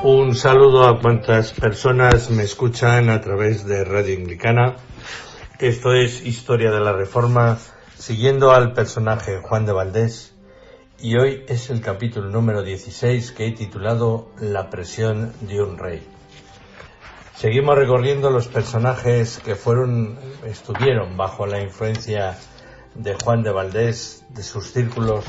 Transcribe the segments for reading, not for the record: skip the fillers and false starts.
Un saludo a cuantas personas me escuchan a través de Radio Anglicana. Esto es Historia de la Reforma, siguiendo al personaje Juan de Valdés, y hoy es el capítulo número 16 que he titulado La presión de un rey. Seguimos recorriendo los personajes que estuvieron bajo la influencia de Juan de Valdés, de sus círculos,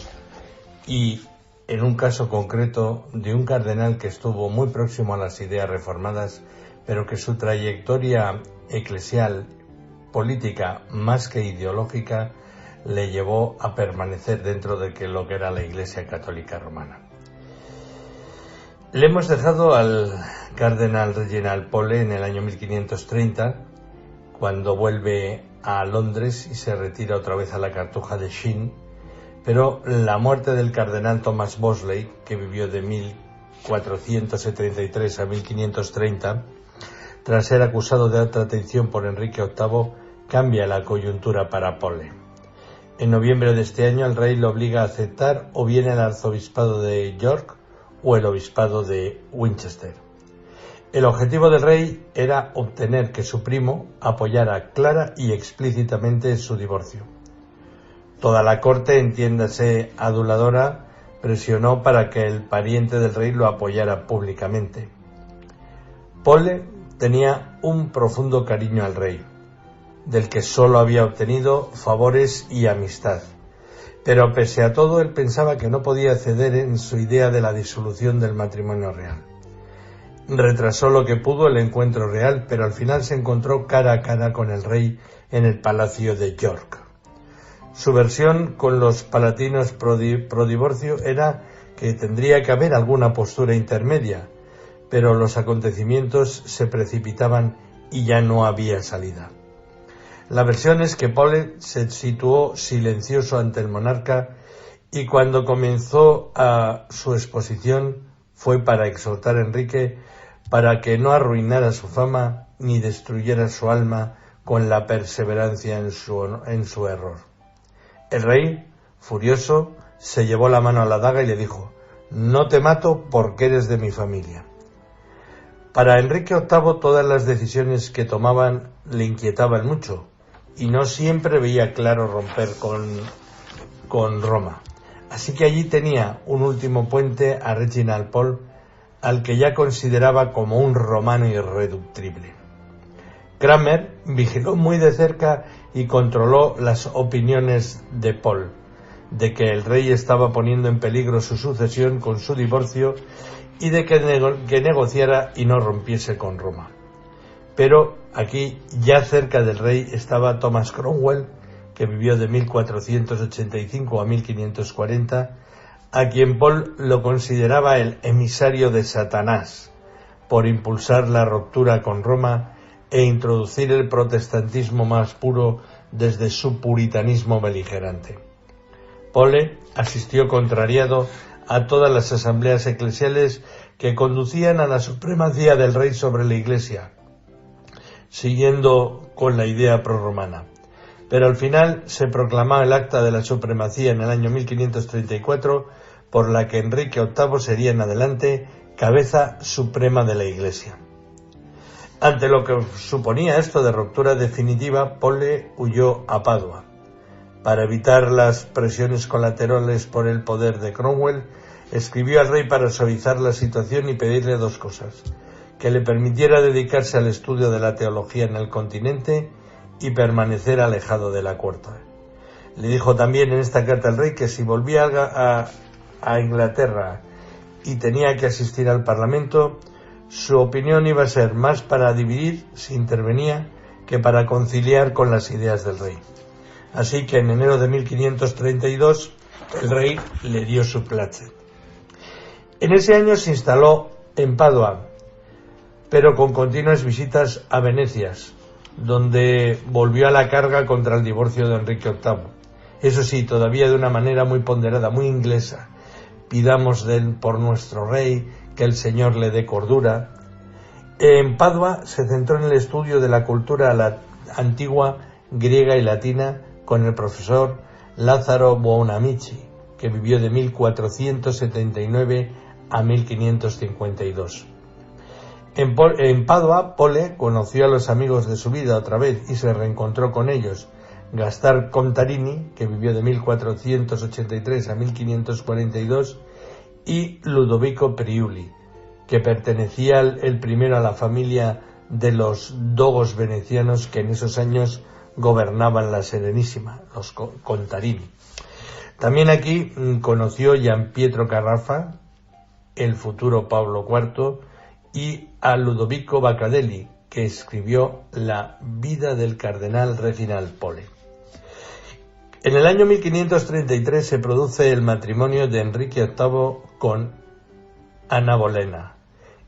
y en un caso concreto de un cardenal que estuvo muy próximo a las ideas reformadas, pero que su trayectoria eclesial, política más que ideológica, le llevó a permanecer dentro de lo que era la Iglesia Católica Romana. Le hemos dejado al cardenal Reginald Pole en el año 1530, cuando vuelve a Londres y se retira otra vez a la Cartuja de Shin. Pero la muerte del cardenal Thomas Bosley, que vivió de 1473 a 1530, tras ser acusado de alta traición por Enrique VIII, cambia la coyuntura para Pole. En noviembre de este año el rey lo obliga a aceptar o bien el arzobispado de York o el obispado de Winchester. El objetivo del rey era obtener que su primo apoyara clara y explícitamente su divorcio. Toda la corte, entiéndase aduladora, presionó para que el pariente del rey lo apoyara públicamente. Pole tenía un profundo cariño al rey, del que solo había obtenido favores y amistad, pero pese a todo él pensaba que no podía ceder en su idea de la disolución del matrimonio real. Retrasó lo que pudo el encuentro real, pero al final se encontró cara a cara con el rey en el palacio de York. Su versión con los palatinos pro divorcio era que tendría que haber alguna postura intermedia, pero los acontecimientos se precipitaban y ya no había salida. La versión es que Pole se situó silencioso ante el monarca y cuando comenzó su exposición fue para exhortar a Enrique para que no arruinara su fama ni destruyera su alma con la perseverancia en su error. El rey, furioso, se llevó la mano a la daga y le dijo: «No te mato porque eres de mi familia». Para Enrique VIII todas las decisiones que tomaban le inquietaban mucho y no siempre veía claro romper con Roma. Así que allí tenía un último puente a Reginald Pole, al que ya consideraba como un romano irreductible. Cranmer vigiló muy de cerca y controló las opiniones de Pole, de que el rey estaba poniendo en peligro su sucesión con su divorcio y de que negociara y no rompiese con Roma. Pero aquí, ya cerca del rey, estaba Thomas Cromwell, que vivió de 1485 a 1540, a quien Pole lo consideraba el emisario de Satanás, por impulsar la ruptura con Roma e introducir el protestantismo más puro desde su puritanismo beligerante. Pole asistió contrariado a todas las asambleas eclesiales que conducían a la supremacía del rey sobre la Iglesia, siguiendo con la idea prorromana. Pero al final se proclamó el acta de la supremacía en el año 1534, por la que Enrique VIII sería en adelante cabeza suprema de la Iglesia. Ante lo que suponía esto de ruptura definitiva, Pole huyó a Padua. Para evitar las presiones colaterales por el poder de Cromwell, escribió al rey para suavizar la situación y pedirle dos cosas: que le permitiera dedicarse al estudio de la teología en el continente y permanecer alejado de la corte. Le dijo también en esta carta al rey que si volvía a Inglaterra y tenía que asistir al Parlamento, su opinión iba a ser más para dividir, si intervenía, que para conciliar con las ideas del rey. Así que en enero de 1532 el rey le dio su placet. En ese año se instaló en Padua, pero con continuas visitas a Venecia, donde volvió a la carga contra el divorcio de Enrique VIII. Eso sí, todavía de una manera muy ponderada, muy inglesa: pidamos de él por nuestro rey que el Señor le dé cordura. En Padua se centró en el estudio de la cultura antigua, griega y latina, con el profesor Lázaro Buonamici, que vivió de 1479 a 1552. En Padua, Pole conoció a los amigos de su vida otra vez y se reencontró con ellos. Gaspar Contarini, que vivió de 1483 a 1542, y Ludovico Priuli, que pertenecía el primero a la familia de los dogos venecianos que en esos años gobernaban la Serenísima, los Contarini. También aquí conoció Gian Pietro Carafa, el futuro Pablo IV, y a Ludovico Baccadelli, que escribió La vida del cardenal Reginald Pole. En el año 1533 se produce el matrimonio de Enrique VIII con Ana Bolena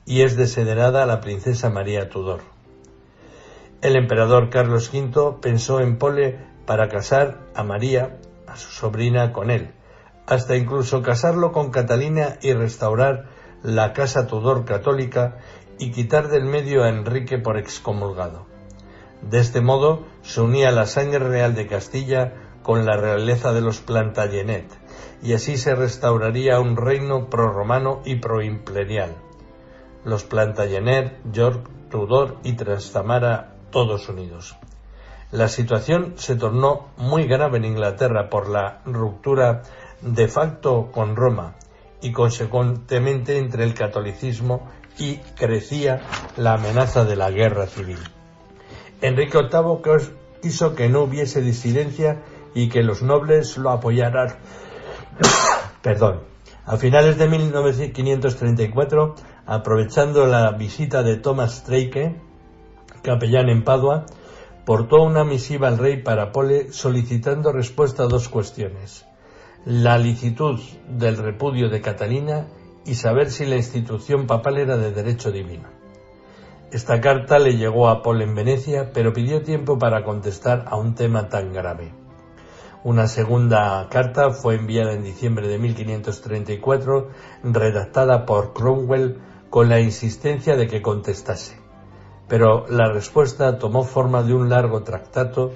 y es desheredada a la princesa María Tudor. El emperador Carlos V pensó en Pole para casar a María, a su sobrina, con él, hasta incluso casarlo con Catalina y restaurar la casa Tudor católica y quitar del medio a Enrique por excomulgado. De este modo se unía la sangre real de Castilla con la realeza de los Plantagenet, y así se restauraría un reino prorromano y proimperial. Los Plantagenet, York, Tudor y Trastamara, todos unidos. La situación se tornó muy grave en Inglaterra por la ruptura de facto con Roma y consecuentemente entre el catolicismo, y crecía la amenaza de la guerra civil. Enrique VIII hizo que no hubiese disidencia y que los nobles lo apoyaran. A finales de 1534, aprovechando la visita de Thomas Strake, capellán en Padua, portó una misiva al rey para Pole solicitando respuesta a dos cuestiones: la licitud del repudio de Catalina y saber si la institución papal era de derecho divino. Esta carta le llegó a Pole en Venecia, pero pidió tiempo para contestar a un tema tan grave. Una segunda carta fue enviada en diciembre de 1534, redactada por Cromwell con la insistencia de que contestase. Pero la respuesta tomó forma de un largo tractato,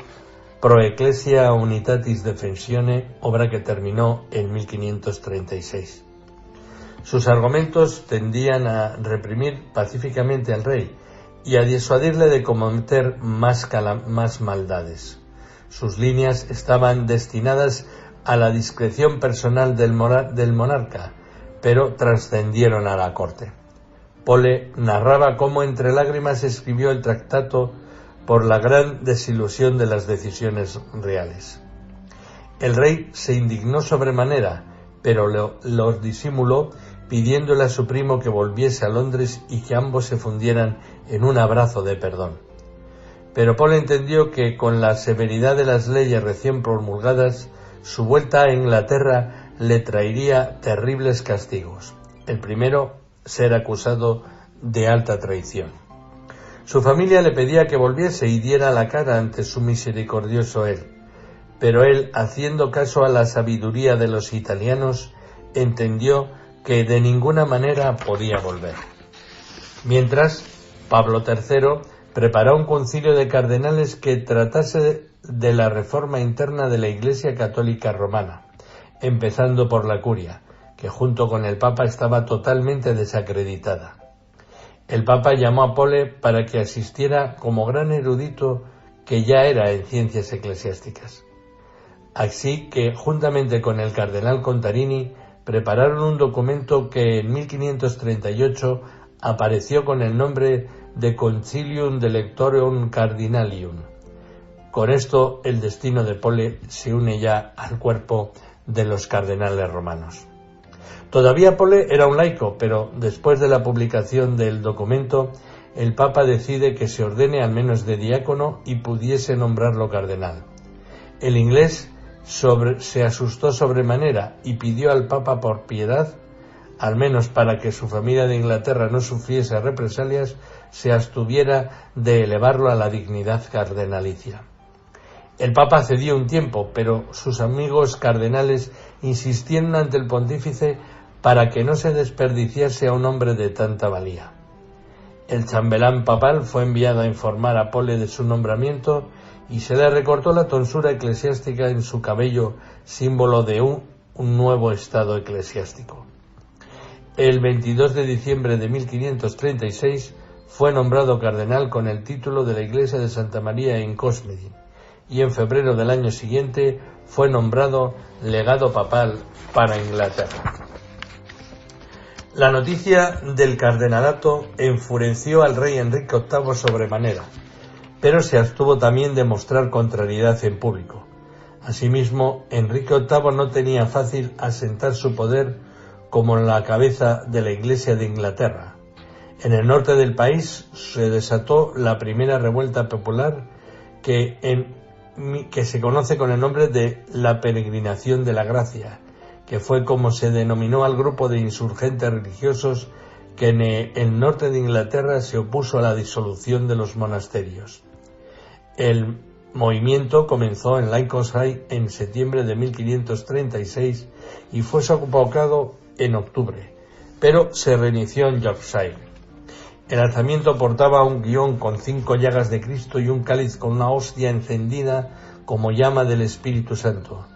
Pro Ecclesia Unitatis Defensione, obra que terminó en 1536. Sus argumentos tendían a reprimir pacíficamente al rey y a disuadirle de cometer más maldades. Sus líneas estaban destinadas a la discreción personal del monarca, pero trascendieron a la corte. Pole narraba cómo entre lágrimas escribió el tractato por la gran desilusión de las decisiones reales. El rey se indignó sobremanera, pero lo disimuló, pidiéndole a su primo que volviese a Londres y que ambos se fundieran en un abrazo de perdón. Pero Pole entendió que con la severidad de las leyes recién promulgadas, su vuelta a Inglaterra le traería terribles castigos. El primero, ser acusado de alta traición. Su familia le pedía que volviese y diera la cara ante su misericordioso él, pero él, haciendo caso a la sabiduría de los italianos, entendió que de ninguna manera podía volver. Mientras, Pablo III preparó un concilio de cardenales que tratase de la reforma interna de la Iglesia Católica Romana, empezando por la curia, que junto con el Papa estaba totalmente desacreditada. El Papa llamó a Pole para que asistiera como gran erudito que ya era en ciencias eclesiásticas. Así que, juntamente con el cardenal Contarini, prepararon un documento que en 1538 apareció con el nombre de Concilium Delectorium Cardinalium. Con esto, el destino de Pole se une ya al cuerpo de los cardenales romanos. Todavía Pole era un laico, pero después de la publicación del documento, el Papa decide que se ordene al menos de diácono y pudiese nombrarlo cardenal. El inglés se asustó sobremanera y pidió al Papa por piedad, al menos para que su familia de Inglaterra no sufriese represalias, se abstuviera de elevarlo a la dignidad cardenalicia. El Papa cedió un tiempo, pero sus amigos cardenales insistieron ante el pontífice para que no se desperdiciase a un hombre de tanta valía. El chambelán papal fue enviado a informar a Pole de su nombramiento y se le recortó la tonsura eclesiástica en su cabello, símbolo de un nuevo estado eclesiástico. El 22 de diciembre de 1536, fue nombrado cardenal con el título de la Iglesia de Santa María in Cosmedi, y en febrero del año siguiente fue nombrado legado papal para Inglaterra. La noticia del cardenalato enfureció al rey Enrique VIII sobremanera, pero se abstuvo también de mostrar contrariedad en público. Asimismo, Enrique VIII no tenía fácil asentar su poder como la cabeza de la Iglesia de Inglaterra. En el norte del país se desató la primera revuelta popular que se conoce con el nombre de la Peregrinación de la Gracia, que fue como se denominó al grupo de insurgentes religiosos que en el norte de Inglaterra se opuso a la disolución de los monasterios. El movimiento comenzó en Lincolnshire en septiembre de 1536 y fue sofocado en octubre, pero se reinició en Yorkshire. El alzamiento portaba un guión con 5 llagas de Cristo y un cáliz con una hostia encendida como llama del Espíritu Santo.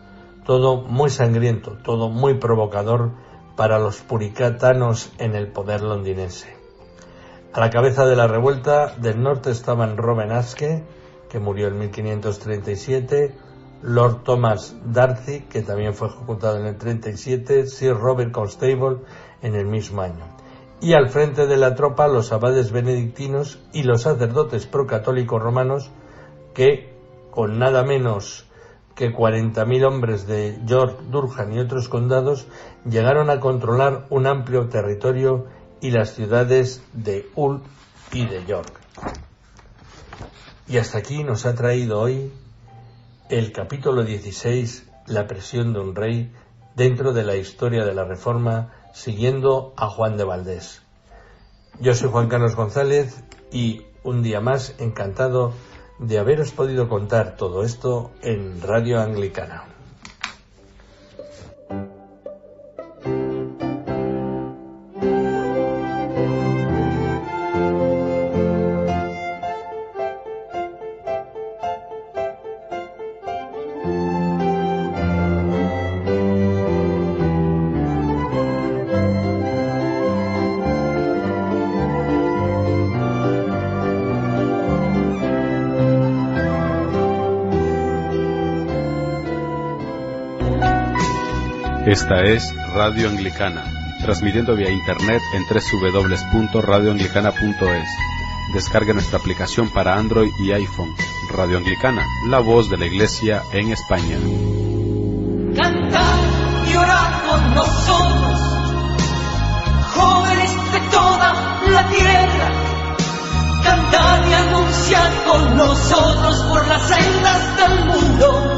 Todo muy sangriento, todo muy provocador para los puritanos en el poder londinense. A la cabeza de la revuelta del norte estaban Robert Aske, que murió en 1537, Lord Thomas Darcy, que también fue ejecutado en el 37, Sir Robert Constable en el mismo año. Y al frente de la tropa los abades benedictinos y los sacerdotes procatólicos romanos que, con nada menos que 40.000 hombres de York, Durham y otros condados, llegaron a controlar un amplio territorio y las ciudades de Hull y de York. Y hasta aquí nos ha traído hoy el capítulo 16, la presión de un rey, dentro de la historia de la Reforma, siguiendo a Juan de Valdés. Yo soy Juan Carlos González y un día más encantado de haberos podido contar todo esto en Radio Anglicana. Esta es Radio Anglicana, transmitiendo vía internet en www.radioanglicana.es. Descargue nuestra aplicación para Android y iPhone. Radio Anglicana, la voz de la Iglesia en España. Cantad y orad con nosotros, jóvenes de toda la tierra. Cantad y anunciad con nosotros por las sendas del mundo.